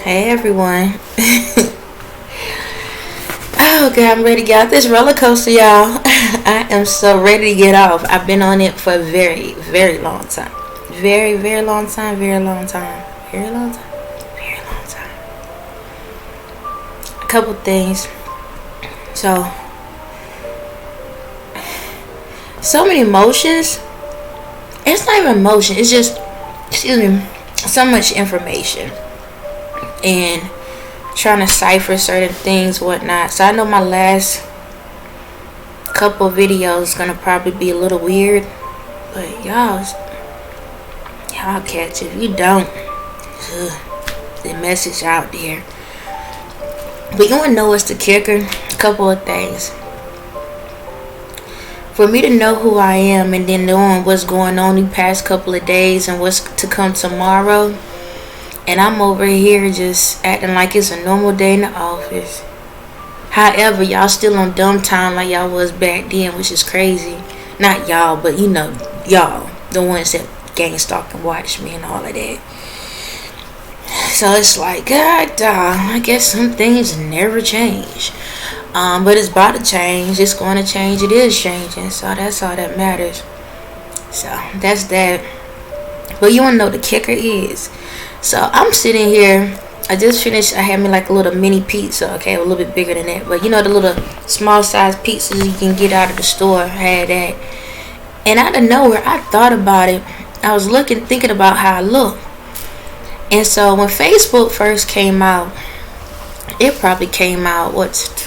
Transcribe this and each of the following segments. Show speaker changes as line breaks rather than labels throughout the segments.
Hey everyone. Oh god, I'm ready to get off this roller coaster, y'all. I am so ready to get off. I've been on it for a very, very long time. Very, very long time, very long time. Very long time. Very long time. A couple things. So many emotions. It's not even emotion, it's just so much information. And trying to cipher certain things, whatnot. So I know my last couple of videos is gonna probably be a little weird, but y'all catch it. If you don't, the message out there. But you wanna know what's the kicker? A couple of things. For me to know who I am and then knowing what's going on the past couple of days and what's to come tomorrow, and I'm over here just acting like it's a normal day in the office. However, y'all still on dumb time like y'all was back then, which is crazy. Not y'all, but y'all, the ones that gang stalk and watch me and all of that. So it's like, God, I guess some things never change. But it's about to change. It's going to change. It is changing. So that's all that matters. So that's that. But you want to know the kicker is. So I'm sitting here. I just finished. I had me like a little mini pizza. Okay, a little bit bigger than that. But you know the little small size pizzas you can get out of the store. I had that. And out of nowhere, I thought about it. I was thinking about how I look. And so when Facebook first came out, it probably came out,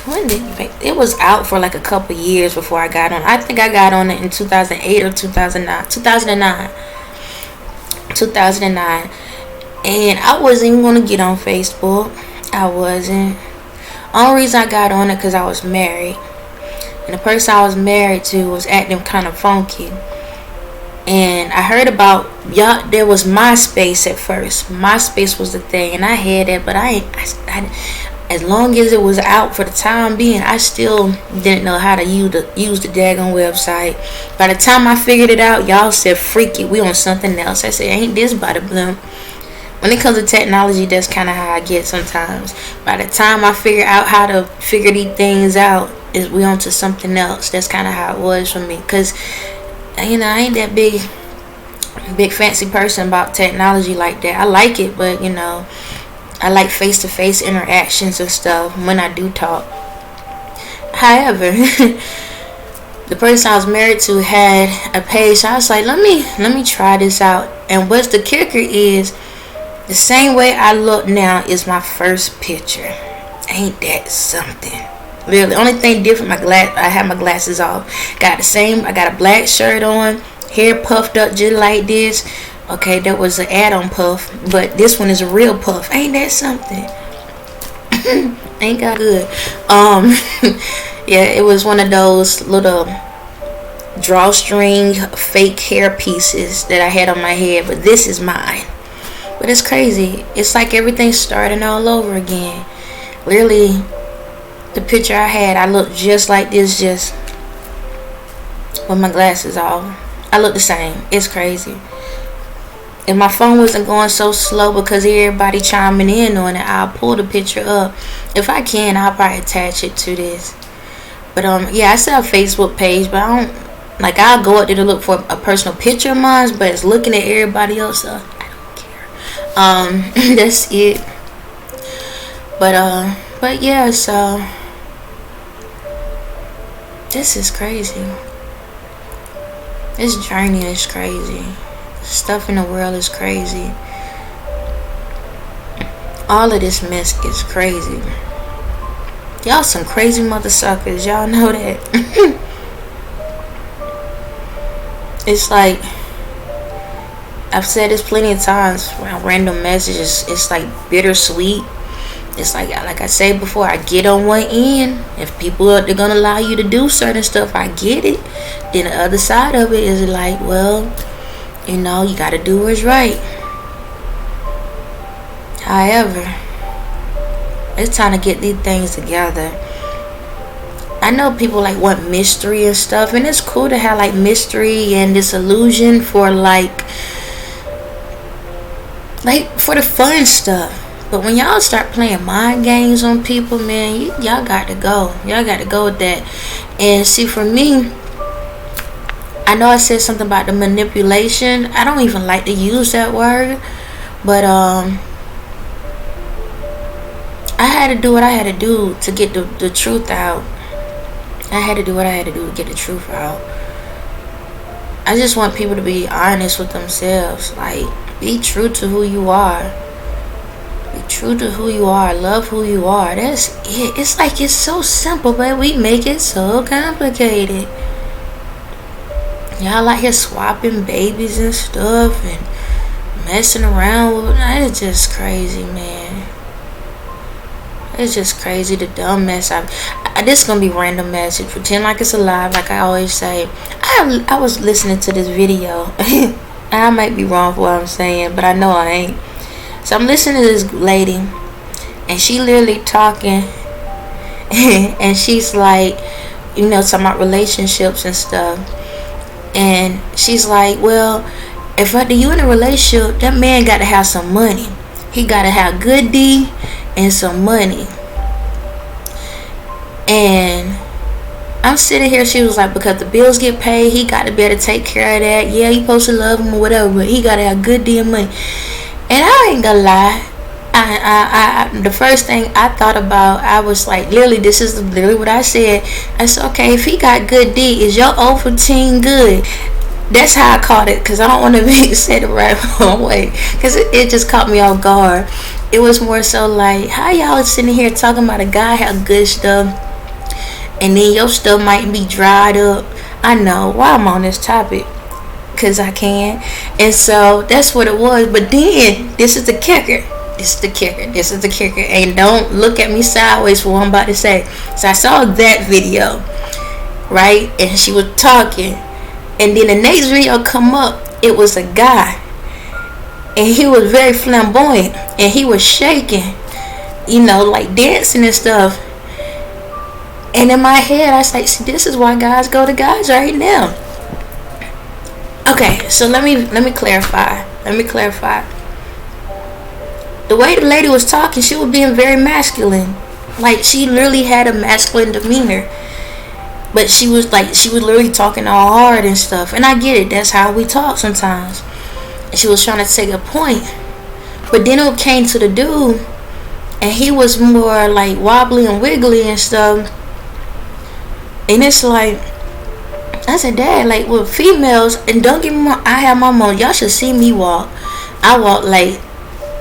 it was out for like a couple years before I got on. I think I got on it in 2008 or 2009. And I wasn't even going to get on Facebook. I wasn't. Only reason I got on it because I was married. And the person I was married to was acting kind of funky. And I heard about y'all. There was MySpace at first. MySpace was the thing, and I had it, but I as long as it was out for the time being, I still didn't know how to use the daggone website. By the time I figured it out, y'all said, "Freak it, we on something else." I said, "Ain't this by the blimp?" When it comes to technology, that's kind of how I get sometimes. By the time I figure out how to figure these things out, we on to something else. That's kind of how it was for me, cause I ain't that big fancy person about technology like that. I like it, but I like face-to-face interactions and stuff when I do talk. However, the person I was married to had a page, so I was like, let me try this out. And what's the kicker is, the same way I look now is my first picture. Ain't that something? Really, only thing different, I have my glasses off. I got a black shirt on, hair puffed up just like this. Okay, that was an add-on puff, but this one is a real puff. Ain't that something? Ain't got good. Yeah, it was one of those little drawstring fake hair pieces that I had on my head, but this is mine. But it's crazy. It's like everything's starting all over again. Literally, the picture I had, I looked just like this, just with my glasses off. I look the same. It's crazy. If my phone wasn't going so slow because everybody chiming in on it, I'll pull the picture up. If I can, I'll probably attach it to this. But yeah, I still have a Facebook page, but I don't I'll go up there to look for a personal picture of mine, but it's looking at everybody else. I don't care. That's it. But yeah, so this is crazy. This journey is crazy. Stuff in the world is crazy. All of this mess is crazy. Y'all some crazy mother suckers. Y'all know that. It's like, I've said this plenty of times around random messages. It's like bittersweet. It's like I said before, I get on one end. If people they're gonna allow you to do certain stuff, I get it. Then the other side of it is like, well, you gotta do what's right. However, it's time to get these things together. I know people want mystery and stuff, and it's cool to have mystery and this illusion for for the fun stuff. But when y'all start playing mind games on people, man, y'all got to go. Y'all got to go with that. And see, for me, I know I said something about the manipulation. I don't even like to use that word. But I had to do what I had to do to get the truth out. I had to do what I had to do to get the truth out. I just want people to be honest with themselves. Like, be true to who you are. Be true to who you are. Love who you are. That's it. It's like, it's so simple, but we make it so complicated. Y'all out here swapping babies and stuff and messing around with it. It's just crazy, man. It's just crazy, the dumb mess. This is gonna be random message. Pretend like it's alive, like I always say. I was listening to this video. I might be wrong for what I'm saying, but I know I ain't. So I'm listening to this lady, and she literally talking, and she's like, you know, talking about relationships and stuff. And she's like, well, if after you in a relationship, that man got to have some money. He got to have good D and some money. And I'm sitting here, she was like, because the bills get paid, he got to be able to take care of that. Yeah, he supposed to love him or whatever, but he got to have good D and money. And I ain't gonna lie, the first thing I thought about, I was like, literally, this is literally what I said. I said, okay, if he got good D, is your 0 for 10 good? That's how I caught it, because I don't want to be said the right way, because it just caught me off guard. It was more so like, how y'all sitting here talking about a guy have good stuff, and then your stuff might be dried up. I know why I'm on this topic, because I can. And so that's what it was. But then this is the kicker. And don't look at me sideways for what I'm about to say. So I saw that video, right? And she was talking, and then the next video come up, it was a guy, and he was very flamboyant, and he was shaking, you know, like dancing and stuff. And in my head, I was like, see, this is why guys go to guys right now. Okay, so let me clarify. The way the lady was talking, she was being very masculine. Like, she literally had a masculine demeanor. But she was literally talking all hard and stuff. And I get it, that's how we talk sometimes. And she was trying to take a point. But then it came to the dude, and he was more like wobbly and wiggly and stuff. And it's like, I said, Dad, like with females, and don't get me wrong, I have my mom. Y'all should see me walk. I walk like,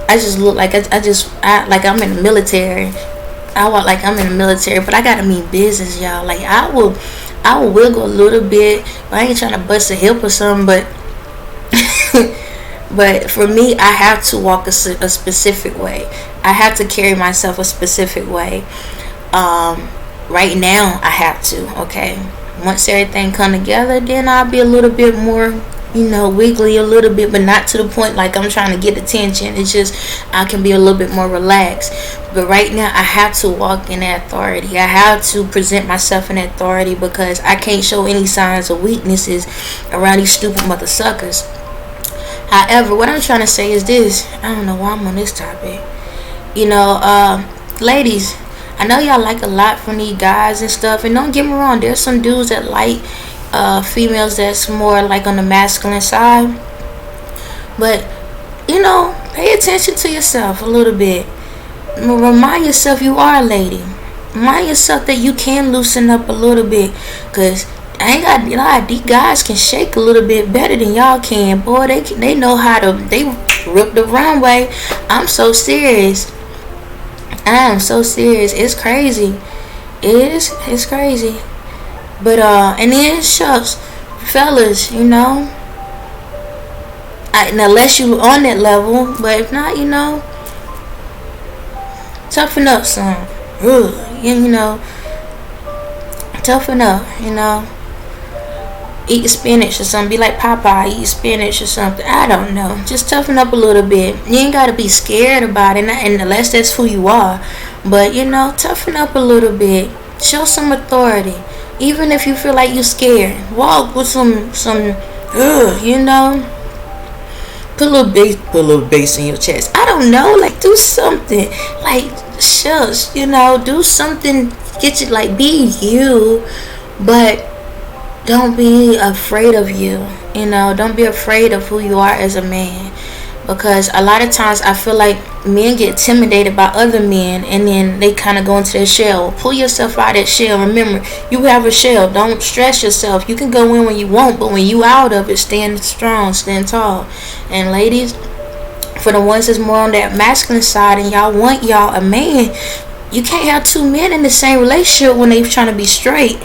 I just look like like I'm in the military. I walk like I'm in the military, but I gotta mean business, y'all. Like I will wiggle a little bit. I ain't trying to bust a hip or something, but but for me, I have to walk a specific way. I have to carry myself a specific way. Right now, I have to. Okay, once everything come together, then I'll be a little bit more, you know, wiggly a little bit, but not to the point like I'm trying to get attention. It's just I can be a little bit more relaxed. But right now, I have to walk in that authority. I have to present myself in authority, because I can't show any signs of weaknesses around these stupid mother suckers. However, what I'm trying to say is this. I don't know why I'm on this topic. You know, ladies, I know y'all like a lot from these guys and stuff. And don't get me wrong, there's some dudes that like females that's more like on the masculine side. But, you know, pay attention to yourself a little bit. Remind yourself you are a lady. Remind yourself that you can loosen up a little bit. Because I ain't got a lot. These guys can shake a little bit better than y'all can. Boy, they know how to. They rip the runway. I'm so serious. I am so serious. It's crazy. It's crazy. But and then shucks, fellas, you know. Unless you on that level, but if not, you know, toughen up some. You know, toughen up. You know, eat spinach or something. Be like Popeye, eat spinach or something. I don't know. Just toughen up a little bit. You ain't gotta be scared about it, and unless that's who you are. But you know, toughen up a little bit. Show some authority. Even if you feel like you're scared, walk with some, you know. put a little bass in your chest. I don't know, like do something. Like shucks, do something. Get you, like, be you, but don't be afraid of you. Don't be afraid of who you are as a man. Because a lot of times I feel like men get intimidated by other men, and then they kind of go into their shell. Pull yourself out of that shell. Remember, you have a shell. Don't stress yourself. You can go in when you want, but when you out of it, stand strong, stand tall. And ladies, for the ones that's more on that masculine side and y'all want y'all a man, you can't have two men in the same relationship when they trying to be straight.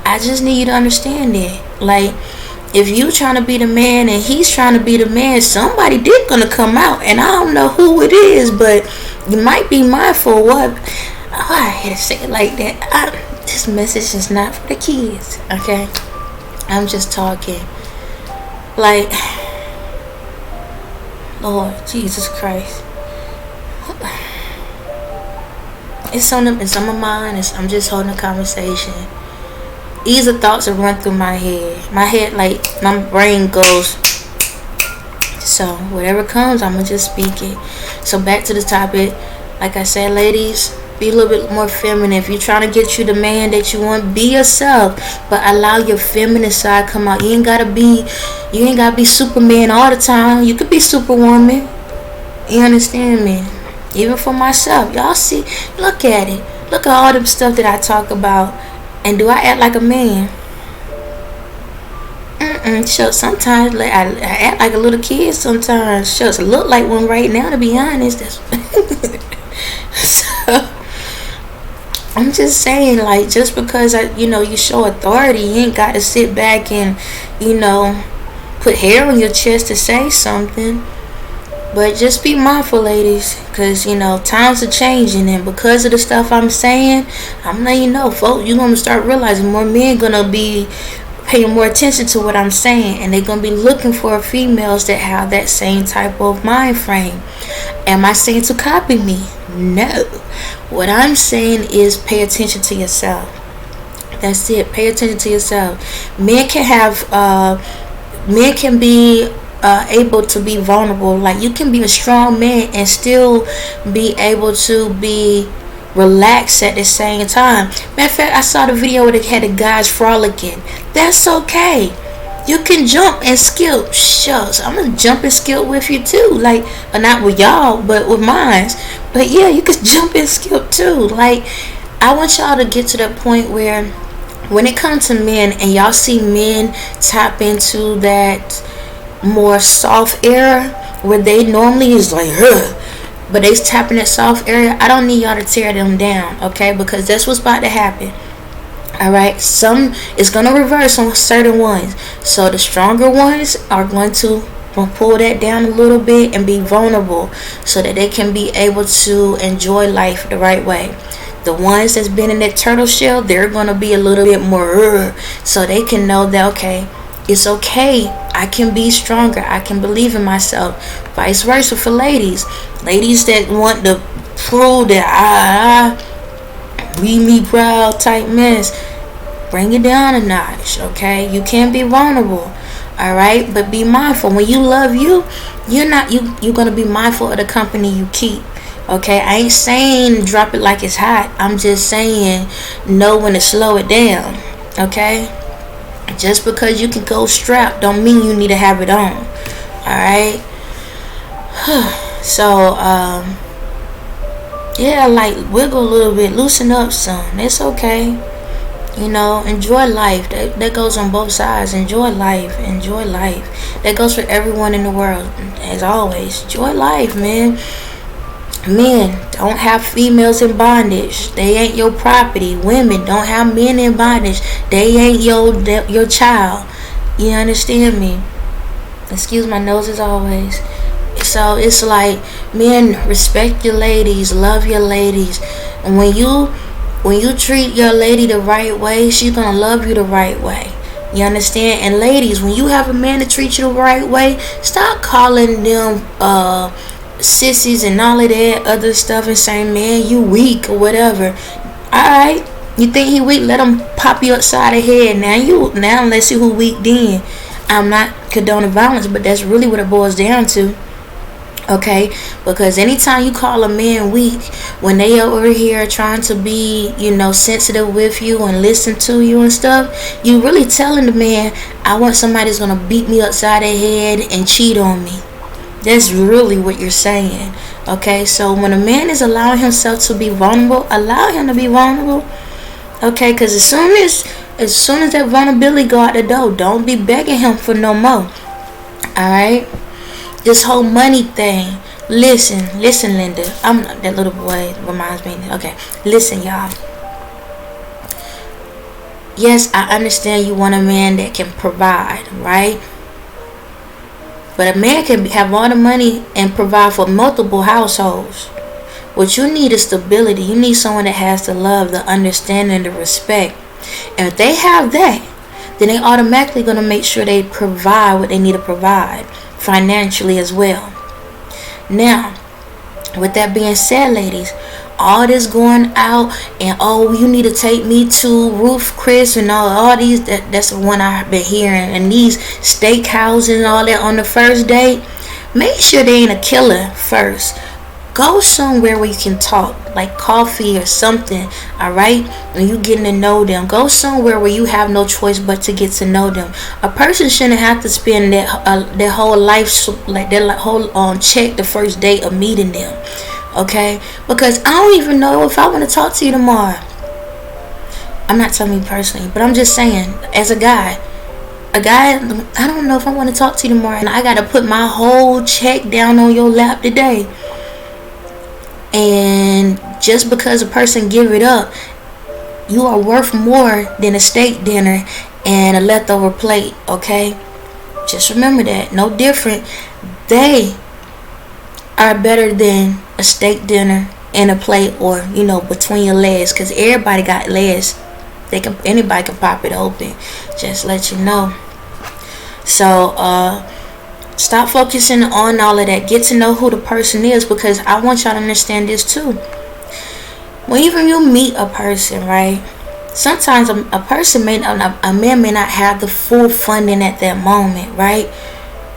I just need you to understand that. Like, if you trying to be the man and he's trying to be the man, somebody did gonna come out, and I don't know who it is, but you might be mindful. What? Oh, I had to say it like that. This message is not for the kids, okay? I'm just talking. Like, Lord Jesus Christ, it's on my mind. I'm just holding a conversation. These are thoughts that run through my head. Like, my brain goes. So, whatever comes, I'm going to just speak it. So, back to the topic. Like I said, ladies, be a little bit more feminine. If you're trying to get you the man that you want, be yourself. But allow your feminine side come out. You ain't got to be Superman all the time. You could be Superwoman. You understand me? Even for myself. Y'all see, look at it. Look at all the stuff that I talk about. And do I act like a man? Shucks, sometimes like I act like a little kid sometimes. Shucks, I look like one right now, to be honest. So, I'm just saying, like, just because you show authority, you ain't got to sit back and, put hair on your chest to say something. But just be mindful, ladies, because, times are changing, and because of the stuff I'm saying, I'm letting you know, folks, you're going to start realizing more men going to be paying more attention to what I'm saying, and they're going to be looking for females that have that same type of mind frame. Am I saying to copy me? No. What I'm saying is pay attention to yourself. That's it. Pay attention to yourself. Men can be able to be vulnerable. Like, you can be a strong man and still be able to be relaxed at the same time. Matter of fact, I saw the video where they had the guys frolicking. That's okay. You can jump and skip. Shucks, I'm gonna jump and skip with you too. Like, not with y'all, but with mine. But yeah, you can jump and skip too. Like, I want y'all to get to that point where when it comes to men and y'all see men tap into that more soft area where they normally is like, but they tapping that soft area, I don't need y'all to tear them down, okay? Because that's what's about to happen. Alright, it's gonna reverse on certain ones. So the stronger ones are going to pull that down a little bit and be vulnerable so that they can be able to enjoy life the right way. The ones that's been in that turtle shell, they're gonna be a little bit more so they can know that, okay, it's okay, I can be stronger, I can believe in myself. Vice versa for ladies that want to prove that me proud type mess. Bring it down a notch, okay? You can be vulnerable, all right? But be mindful. When you love you, you're gonna be mindful of the company you keep, okay? I ain't saying drop it like it's hot. I'm just saying know when to slow it down, okay? Just because you can go strapped don't mean you need to have it on. Alright? So, yeah, like, wiggle a little bit, loosen up some. It's okay. Enjoy life. That goes on both sides. Enjoy life. That goes for everyone in the world. As always, enjoy life, man. Men, don't have females in bondage. They ain't your property. Women, don't have men in bondage. They ain't your child. You understand me? Excuse my nose as always. So it's like, men, respect your ladies, love your ladies. And when you treat your lady the right way, she's gonna love you the right way. You understand? And ladies, when you have a man to treat you the right way, stop calling them sissies and all of that other stuff and saying, man, you weak or whatever. Alright, you think he weak? Let him pop you upside the head. Now let's see who weak then. I'm not condoning violence, but that's really what it boils down to. Okay, because anytime you call a man weak when they over here trying to be, sensitive with you and listen to you and stuff, you really telling the man, I want somebody that's gonna beat me upside the head and cheat on me. That's really what you're saying. Okay, so when a man is allowing himself to be vulnerable, allow him to be vulnerable. Okay, because as soon as that vulnerability go out the door, don't be begging him for no more. Alright? This whole money thing. Listen, Linda. That little boy reminds me. Okay, listen, y'all. Yes, I understand you want a man that can provide, right? But a man can have all the money and provide for multiple households. What you need is stability. You need someone that has the love, the understanding, the respect. And if they have that, then they automatically going to make sure they provide what they need to provide financially as well. Now, with that being said, ladies, all this going out and you need to take me to Ruth Chris and all these, that's the one I've been hearing, and these steakhouses and all that on the first date, make sure they ain't a killer first. Go somewhere where you can talk, like coffee or something, alright? When you getting to know them, go somewhere where you have no choice but to get to know them. A person shouldn't have to spend their whole life, like their whole check the first day of meeting them, okay? Because I don't even know if I want to talk to you tomorrow. I'm not telling you personally, but I'm just saying, as a guy, I don't know if I want to talk to you tomorrow, and I got to put my whole check down on your lap today. And just because a person give it up, you are worth more than a steak dinner and a leftover plate, okay? Just remember that. No different. They are better than a steak dinner and a plate, or between your legs, because everybody got legs. Anybody can pop it open. Just let you know. So stop focusing on all of that. Get to know who the person is, because I want y'all to understand this too. When even you meet a person, right? Sometimes a man may not have the full funding at that moment, right?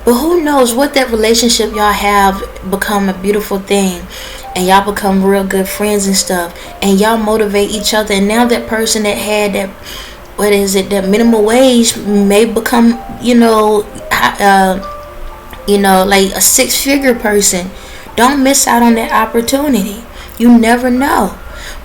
But who knows what that relationship y'all have become a beautiful thing, and y'all become real good friends and stuff, and y'all motivate each other, and now that person that had that minimum wage may become like a 6-figure person. Don't miss out on that opportunity. You never know.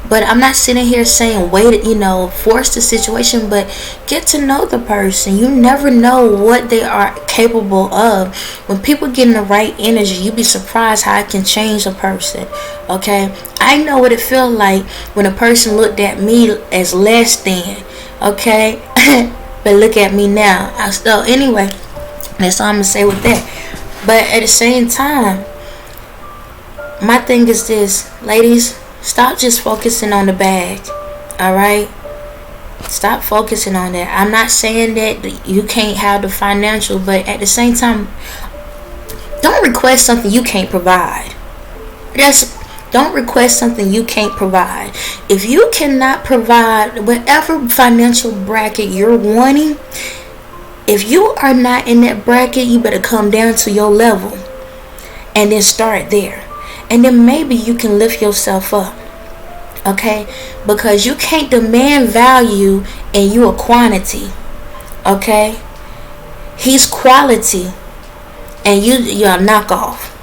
But I'm not sitting here saying force the situation, but get to know the person. You never know what they are capable of. When people get in the right energy, you'd be surprised how it can change a person. Okay? I know what it feels like when a person looked at me as less than. Okay? But look at me now. Anyway, that's all I'm going to say with that. But at the same time, my thing is this, ladies, stop just focusing on the bag. Alright? Stop focusing on that. I'm not saying that you can't have the financial, but at the same time, don't request something you can't provide. Don't request something you can't provide. If you cannot provide whatever financial bracket you're wanting, if you are not in that bracket, you better come down to your level and then start there. And then maybe you can lift yourself up. Okay? Because you can't demand value and you a quantity. Okay? He's quality and you're a knockoff.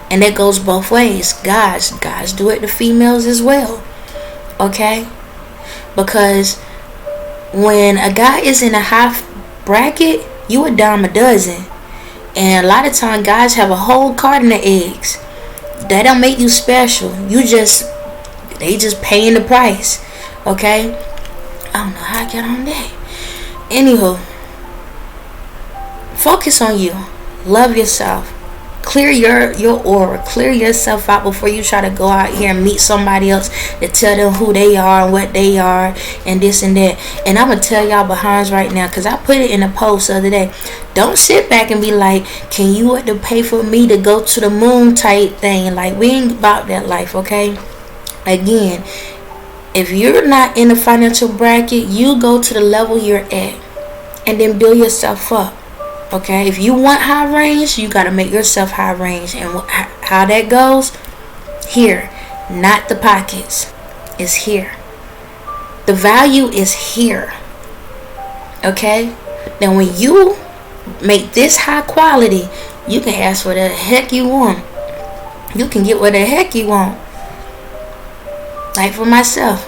And that goes both ways. Guys do it to females as well. Okay? Because when a guy is in a high bracket, you a dime a dozen. And a lot of times guys have a whole carton of eggs. That don't make you special. They just paying the price. Okay? I don't know how I get on that. Anywho, focus on you. Love yourself. Clear your aura. Clear yourself out before you try to go out here and meet somebody else to tell them who they are and what they are and this and that. And I'm going to tell y'all behinds right now, because I put it in a post the other day. Don't sit back and be like, can you want to pay for me to go to the moon type thing? Like, we ain't about that life, okay? Again, if you're not in the financial bracket, you go to the level you're at and then build yourself up. Okay, if you want high range, you got to make yourself high range. And how that goes, here, not the pockets, is here. The value is here. Okay, then when you make this high quality, you can ask for the heck you want. You can get what the heck you want. Like for myself,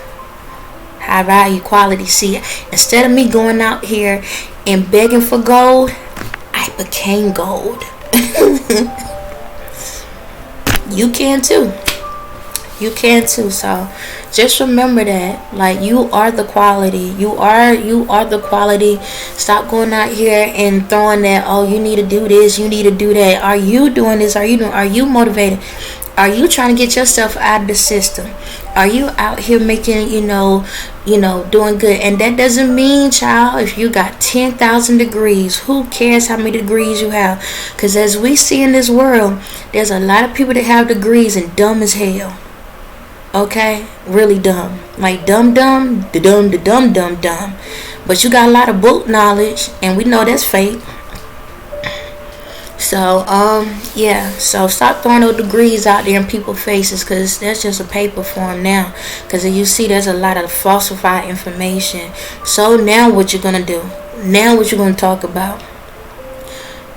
high value quality. See, instead of me going out here and begging for gold, I became gold. You can too. You can too. So just remember that, like, you are the quality. You are the quality. Stop going out here and throwing that, oh, you need to do this, you need to do that. Are you doing this? Are you motivated? Are you trying to get yourself out of the system? Are you out here making, doing good? And that doesn't mean, child, if you got 10,000 degrees, who cares how many degrees you have? Because as we see in this world, there's a lot of people that have degrees and dumb as hell. Okay, really dumb, like dumb. But you got a lot of book knowledge, and we know that's fake. So yeah, so stop throwing those degrees out there in people's faces, because that's just a paper form now. Because you see, there's a lot of falsified information. So now what you're gonna do? Now what you're gonna talk about?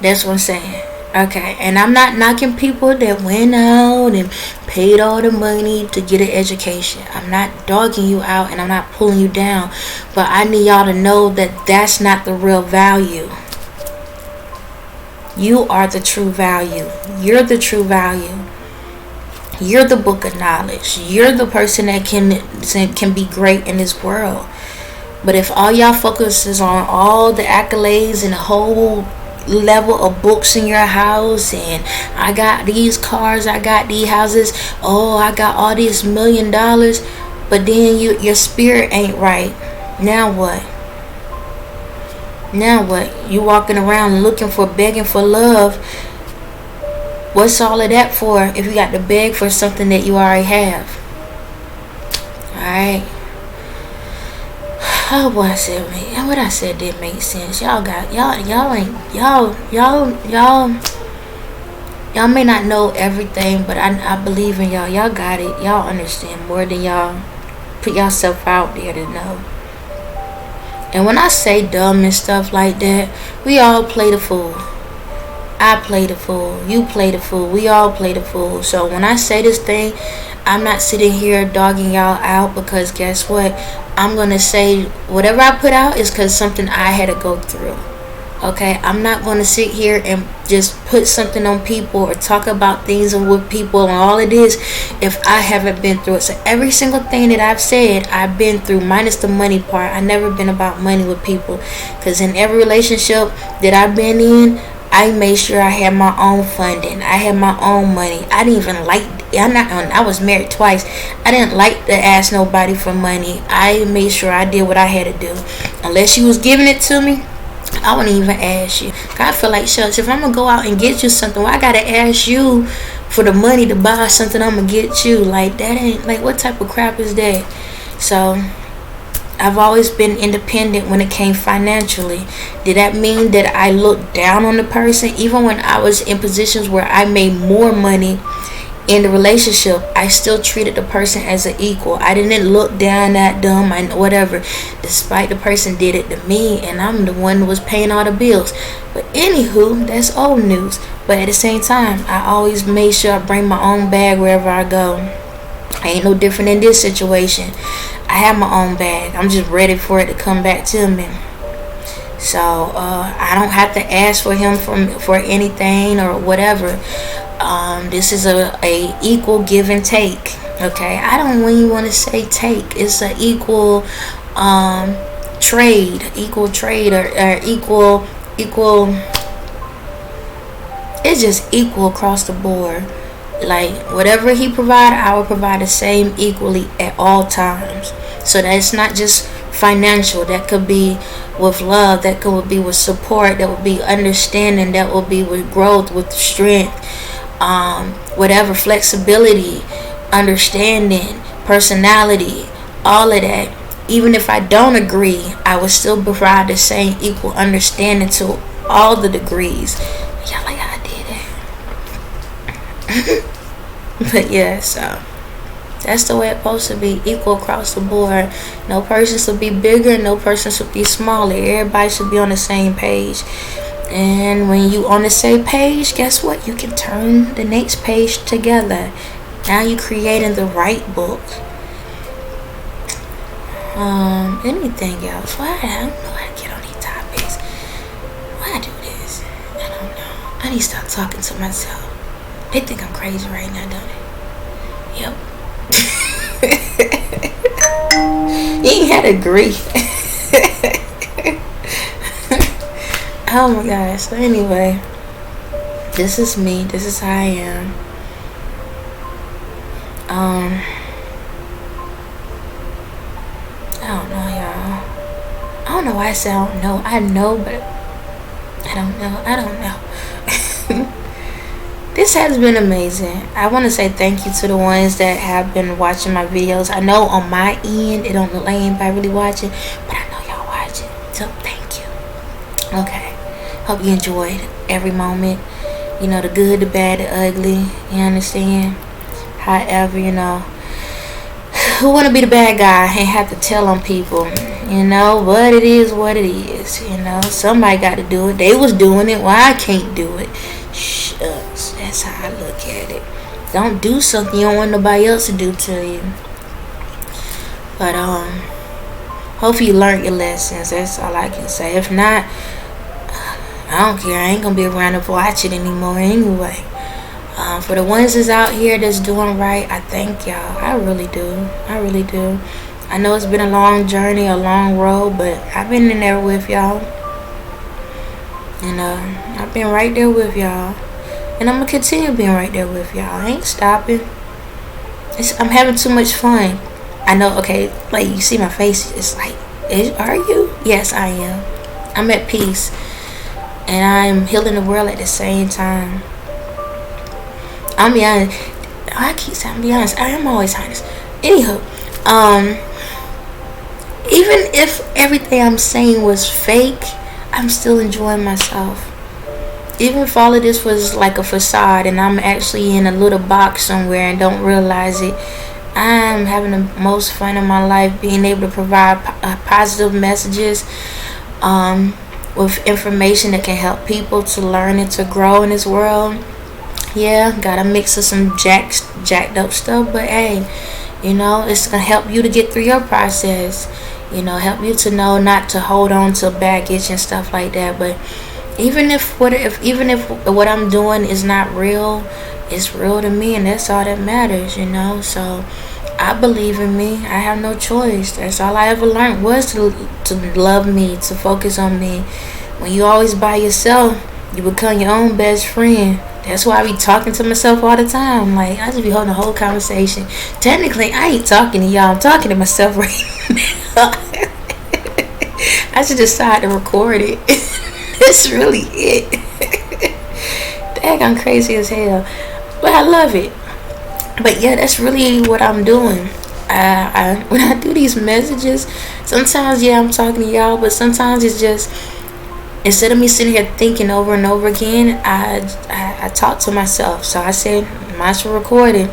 That's what I'm saying. Okay, and I'm not knocking people that went out and paid all the money to get an education. I'm not dogging you out, and I'm not pulling you down. But I need y'all to know that that's not the real value. You are the true value. You're the true value. You're the book of knowledge. You're the person that can be great in this world. But if all y'all focus is on all the accolades and the whole level of books in your house, and I got these cars, I got these houses, oh, I got all these $1 million, but then your spirit ain't right. Now what? You walking around begging for love. What's all of that for if you got to beg for something that you already have? Alright. Oh, what I said didn't make sense. Y'all may not know everything, but I believe in y'all. Y'all got it. Y'all understand more than y'all put yourself out there to know. And when I say dumb and stuff like that, we all play the fool. I play the fool. You play the fool. We all play the fool. So when I say this thing, I'm not sitting here dogging y'all out, because guess what? I'm going to say whatever I put out is because something I had to go through. Okay? I'm not going to sit here and just put something on people or talk about things with people and all it is if I haven't been through it. So every single thing that I've said, I've been through, minus the money part. I've never been about money with people, because in every relationship that I've been in, I made sure I had my own funding. I had my own money. I didn't even I was married twice. I didn't like to ask nobody for money. I made sure I did what I had to do. Unless you was giving it to me, I wouldn't even ask you. I feel like, shucks, if I'm going to go out and get you something, why I got to ask you for the money to buy something I'm going to get you? Like, that ain't, like, what type of crap is that? So I've always been independent when it came financially. Did that mean that I looked down on the person? Even when I was in positions where I made more money in the relationship, I still treated the person as an equal. I didn't look down at them and whatever, despite the person did it to me, and I'm the one who was paying all the bills. But anywho, that's old news. But at the same time, I always made sure I bring my own bag wherever I go. I ain't no different in this situation. I have my own bag. I'm just ready for it to come back to me. So I don't have to ask for him for anything or whatever. This is a equal give and take. Okay, I don't even want to say take. It's an equal trade, or equal. It's just equal across the board. Like, whatever he provide, I will provide the same equally at all times. So that's not just financial. That could be with love. That could be with support. That would be understanding. That would be with growth, with strength, whatever, flexibility, understanding, personality, all of that. Even if I don't agree, I would still provide the same equal understanding to all the degrees. Y'all like how I did that. But yeah, so that's the way it's supposed to be, equal across the board. No person should be bigger, no person should be smaller. Everybody should be on the same page. And when you on the same page, guess what? You can turn the next page together. Now you creating the right book. Anything else? Why? I don't know how to get on these topics. Why I do this? I don't know. I need to stop talking to myself. They think I'm crazy right now, don't they? Yep. You ain't had to agree. Oh my gosh. So anyway, this is me. This is how I am. I don't know, y'all. I don't know why I say I don't know. I know, but I don't know. I don't know. This has been amazing. I want to say thank you to the ones that have been watching my videos. I know on my end, it don't look like anybody really watching, but I know y'all watching. So thank you. Okay. Hope you enjoyed every moment. You know, the good, the bad, the ugly. You understand? However, you know, who want to be the bad guy and have to tell on people? You know, but it is what it is. You know, somebody got to do it. They was doing it. Well, I can't do it. Shucks. That's how I look at it. Don't do something you don't want nobody else to do to you. But hopefully you learned your lessons. That's all I can say. If not, I don't care. I ain't gonna be around to watch it anymore anyway. For the ones that's out here that's doing right, I thank y'all. I really do. I really do. I know it's been a long journey, a long road, but I've been in there with y'all. And I've been right there with y'all. And I'm going to continue being right there with y'all. I ain't stopping. I'm having too much fun. I know, okay, like you see my face. It's like, are you? Yes, I am. I'm at peace. And I'm healing the world at the same time. I'll be honest. I keep saying, I'll be honest. I am always honest. Anywho, even if everything I'm saying was fake, I'm still enjoying myself. Even if all of this was like a facade and I'm actually in a little box somewhere and don't realize it, I'm having the most fun in my life being able to provide positive messages with information that can help people to learn and to grow in this world. Yeah, got a mix of some jacked up stuff, but hey, you know, it's going to help you to get through your process. You know, help you to know not to hold on to baggage and stuff like that. But even if what I'm doing is not real, it's real to me, and that's all that matters, you know. So I believe in me. I have no choice. That's all I ever learned was to love me, to focus on me. When you always by yourself, you become your own best friend. That's why I be talking to myself all the time. Like, I just be holding a whole conversation. Technically, I ain't talking to y'all. I'm talking to myself right now. I should decide to record it. That's really it. Dang, I'm crazy as hell. But I love it. But yeah, that's really what I'm doing. When I do these messages, sometimes, yeah, I'm talking to y'all. But sometimes it's just, instead of me sitting here thinking over and over again, I talk to myself. So I said, might as well record it.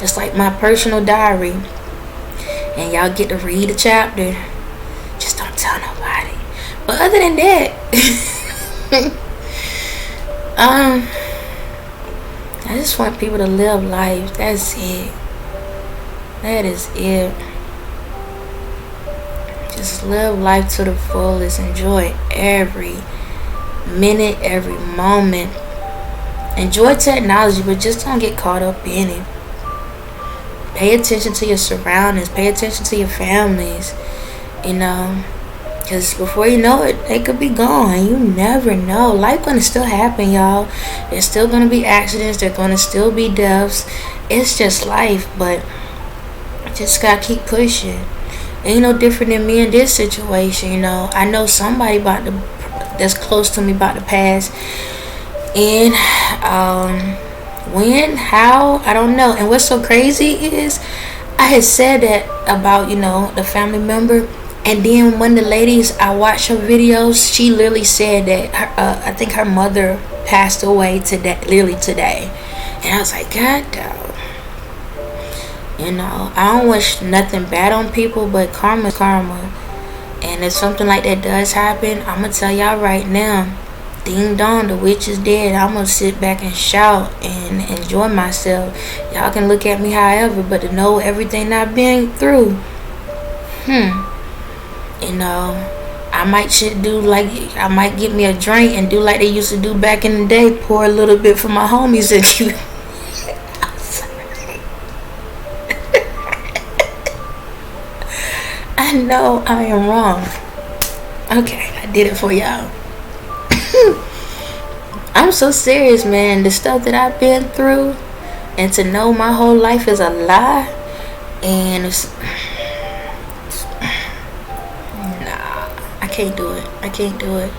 It's like my personal diary. And y'all get to read a chapter. Just don't tell nobody. But other than that, I just want people to live life. That's it. That is it. Just live life to the fullest. Enjoy every minute, every moment. Enjoy technology, but just don't get caught up in it. Pay attention to your surroundings. Pay attention to your families. You know, because before you know it, they could be gone. You never know. Life gonna still happen, y'all. There's still gonna be accidents. There's gonna still be deaths. It's just life, but just gotta keep pushing. Ain't no different than me in this situation, you know. I know somebody that's close to me about to pass. And when, how, I don't know. And what's so crazy is I had said that about, you know, the family member, And then one of the ladies, I watched her videos, she literally said that I think her mother passed away today, literally today. And I was like, God dog. You know, I don't wish nothing bad on people, but karma's karma. And if something like that does happen, I'm going to tell y'all right now, ding dong, the witch is dead. I'm going to sit back and shout and enjoy myself. Y'all can look at me however, but to know everything I've been through, you know, I might I might get me a drink and do like they used to do back in the day, pour a little bit for my homies and you. I know I am wrong. Okay, I did it for y'all. I'm so serious, man. The stuff that I've been through, and to know my whole life is a lie, and I can't do it. I can't do it.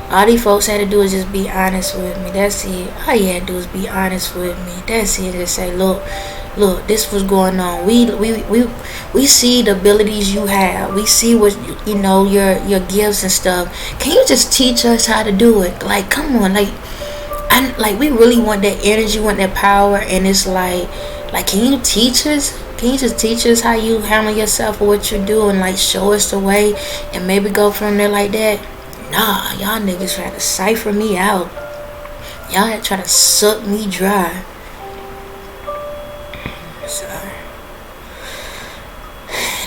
All these folks had to do is just be honest with me. That's it. All you had to do is be honest with me. That's it. Just say, look, this was going on. We see the abilities you have. We see what you know, your gifts and stuff. Can you just teach us how to do it? Like, come on, like we really want that energy, want that power, and it's like can you teach us? Can you just teach us how you handle yourself or what you do, and like show us the way, and maybe go from there like that? Nah, y'all niggas try to cipher me out. Y'all had try to suck me dry. So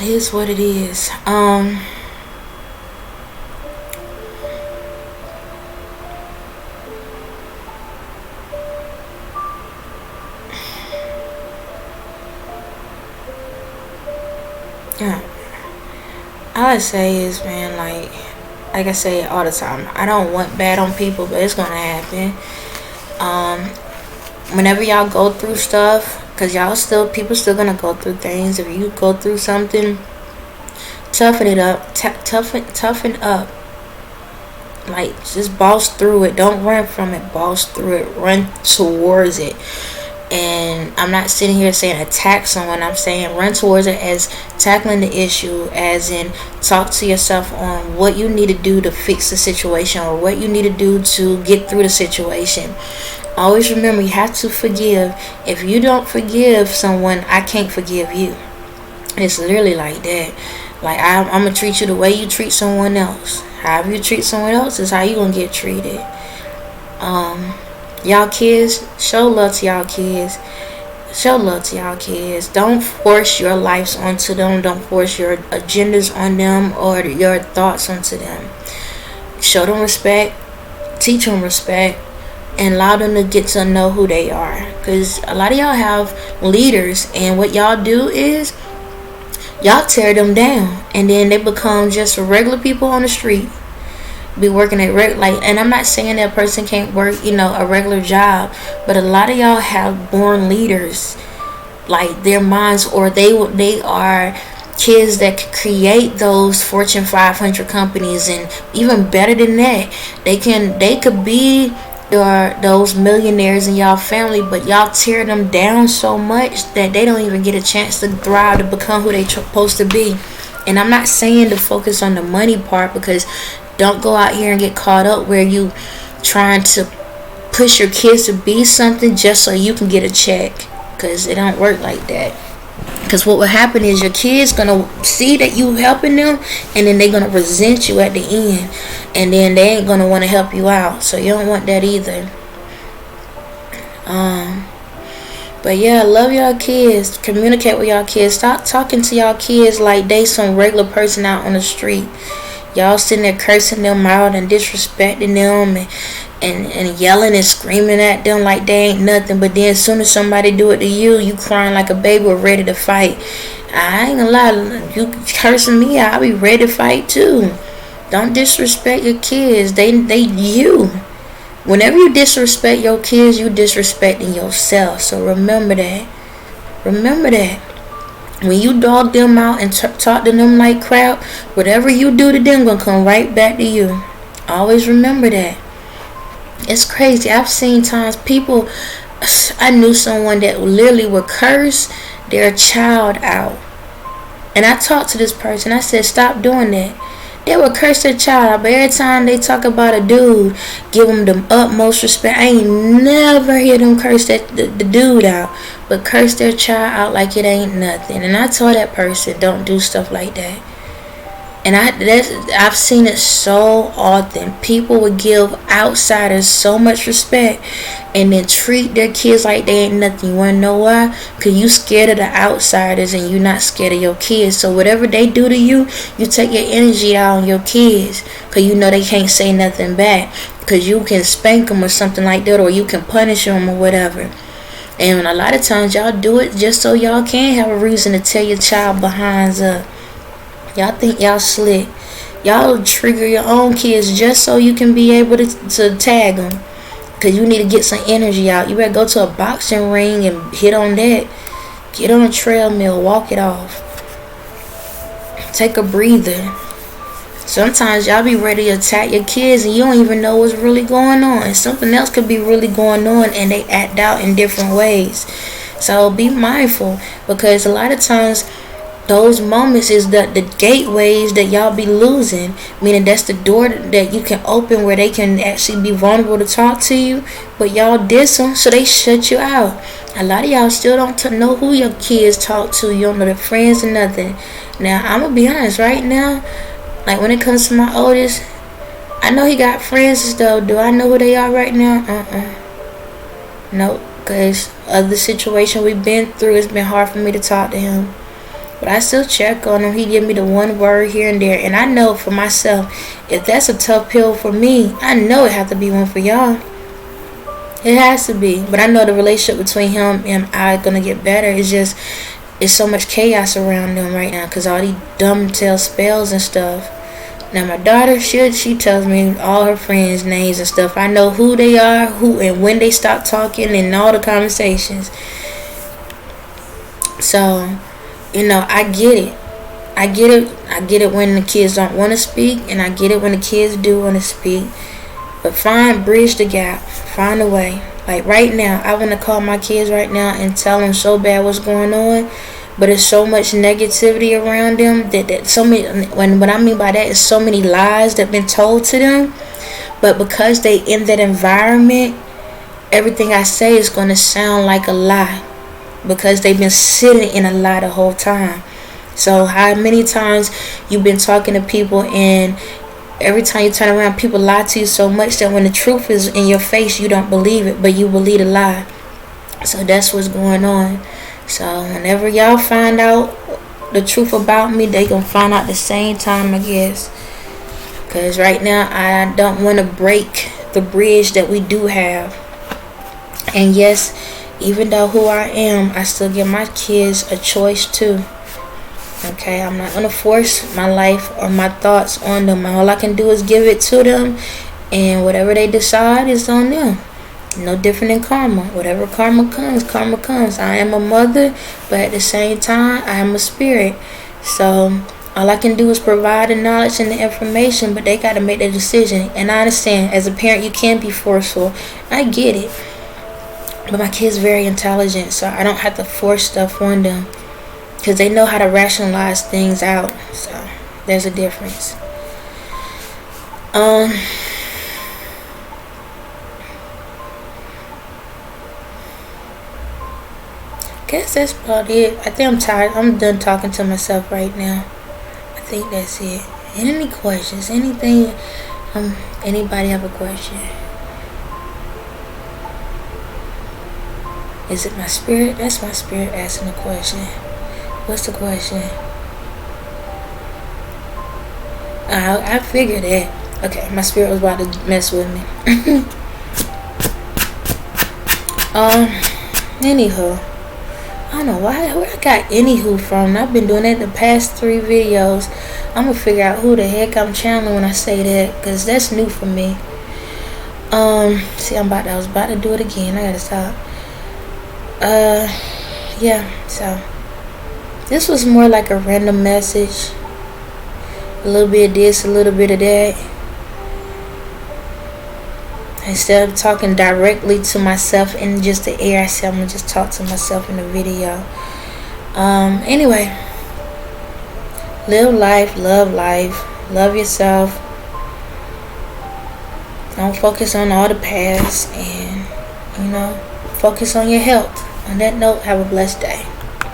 it is what it is. Yeah. All I say is, man, like I say it all the time, I don't want bad on people, but it's gonna happen. Whenever y'all go through stuff, because people still gonna go through things. If you go through something, toughen it up. Toughen up. Like, just boss through it. Don't run from it. Boss through it. Run towards it. And I'm not sitting here saying attack someone. I'm saying run towards it as tackling the issue, as in talk to yourself on what you need to do to fix the situation, or what you need to do to get through the situation. Always remember, you have to forgive. If you don't forgive someone, I can't forgive you. It's literally like that. Like, I'm going to treat you the way you treat someone else. However you treat someone else is how you going to get treated. Y'all kids, show love to y'all kids. Show love to y'all kids. Don't force your lives onto them. Don't force your agendas on them or your thoughts onto them. Show them respect. Teach them respect. And allow them to get to know who they are. Because a lot of y'all have leaders, and what y'all do is y'all tear them down, and then they become just regular people on the street. Be working at and I'm not saying that person can't work, a regular job, but a lot of y'all have born leaders, like their minds, or they are kids that could create those Fortune 500 companies, and even better than that, they could be those millionaires in y'all family, but y'all tear them down so much that they don't even get a chance to thrive, to become who they supposed to be. And I'm not saying to focus on the money part, because don't go out here and get caught up where you trying to push your kids to be something just so you can get a check, because it don't work like that. Because what will happen is your kids gonna see that you helping them, and then they're gonna resent you at the end, and then they ain't gonna want to help you out. So you don't want that either. But yeah, love y'all kids. Communicate with y'all kids. Stop talking to y'all kids like they some regular person out on the street. Y'all sitting there cursing them out and disrespecting them, and yelling and screaming at them like they ain't nothing. But then as soon as somebody do it to you, you crying like a baby or ready to fight. I ain't gonna lie, you cursing me, I'll be ready to fight too. Don't disrespect your kids. They you. Whenever you disrespect your kids, you disrespecting yourself. So remember that. Remember that. When you dog them out and talk to them like crap, whatever you do to them gonna come right back to you. Always remember that. It's crazy. I've seen times I knew someone that literally would curse their child out. And I talked to this person. I said, stop doing that. They would curse their child out, but every time they talk about a dude, give them the utmost respect. I ain't never hear them curse the dude out, but curse their child out like it ain't nothing. And I told that person, don't do stuff like that. And I've seen it so often. People would give outsiders so much respect and then treat their kids like they ain't nothing. You want to know why? Because you scared of the outsiders and you not scared of your kids. So whatever they do to you, you take your energy out on your kids because you know they can't say nothing back. Because you can spank them or something like that, or you can punish them or whatever. And a lot of times y'all do it just so y'all can have a reason to tell your child behinds up. Y'all think y'all slick. Y'all trigger your own kids just so you can be able to tag them. Because you need to get some energy out. You better go to a boxing ring and hit on that. Get on a treadmill. Walk it off. Take a breather. Sometimes y'all be ready to attack your kids and you don't even know what's really going on. And something else could be really going on and they act out in different ways. So be mindful. Because a lot of times those moments is the gateways that y'all be losing. Meaning that's the door that you can open where they can actually be vulnerable to talk to you. But y'all diss them, so they shut you out. A lot of y'all still don't know who your kids talk to. You don't know their friends or nothing. Now, I'm going to be honest right now. Like when it comes to my oldest, I know he got friends and stuff. Do I know who they are right now? Nope. Because of the situation we've been through, it's been hard for me to talk to him. But I still check on him. He give me the one word here and there. And I know for myself, if that's a tough pill for me, I know it has to be one for y'all. It has to be. But I know the relationship between him and I going to get better. It's so much chaos around them right now. Because all these dumb tell spells and stuff. Now my daughter, she tells me all her friends' names and stuff. I know who they are, who and when they stop talking and all the conversations. So, you know, I get it. I get it when the kids don't want to speak, and I get it when the kids do want to speak. But bridge the gap. Find a way. Like right now, I want to call my kids right now and tell them so bad what's going on. But there's so much negativity around them that so many. What I mean by that is so many lies that have been told to them. But because they in that environment, everything I say is going to sound like a lie. Because they've been sitting in a lie the whole time. So how many times you've been talking to people and every time you turn around, people lie to you so much that when the truth is in your face, you don't believe it, but you believe the lie. So that's what's going on. So whenever y'all find out the truth about me, they gonna find out the same time, I guess. Because right now, I don't want to break the bridge that we do have. And yes, even though who I am, I still give my kids a choice too. Okay, I'm not going to force my life or my thoughts on them. All I can do is give it to them, and whatever they decide is on them. No different than karma. Whatever karma comes, karma comes. I am a mother, but at the same time, I am a spirit. So all I can do is provide the knowledge and the information, but they got to make the decision. And I understand, as a parent, you can be forceful. I get it. But my kid's very intelligent, so I don't have to force stuff on them. Because they know how to rationalize things out. So, there's a difference. Guess that's about it. I think I'm tired. I'm done talking to myself right now. I think that's it. Any questions? Anything? Anybody have a question? Is it my spirit? That's my spirit asking a question. What's the question? I figured that. Okay, my spirit was about to mess with me. Anywho. I don't know where I got anywho from. I've been doing that the past 3 videos. I'm gonna figure out who the heck I'm channeling when I say that. Because that's new for me. See, I was about to do it again. I gotta stop. Yeah, so this was more like a random message, a little bit of this, a little bit of that, instead of talking directly to myself in just the air. I said I'm gonna just talk to myself in the video. Anyway, Live life, love yourself. Don't focus on all the past, and focus on your health. On that note, have a blessed day.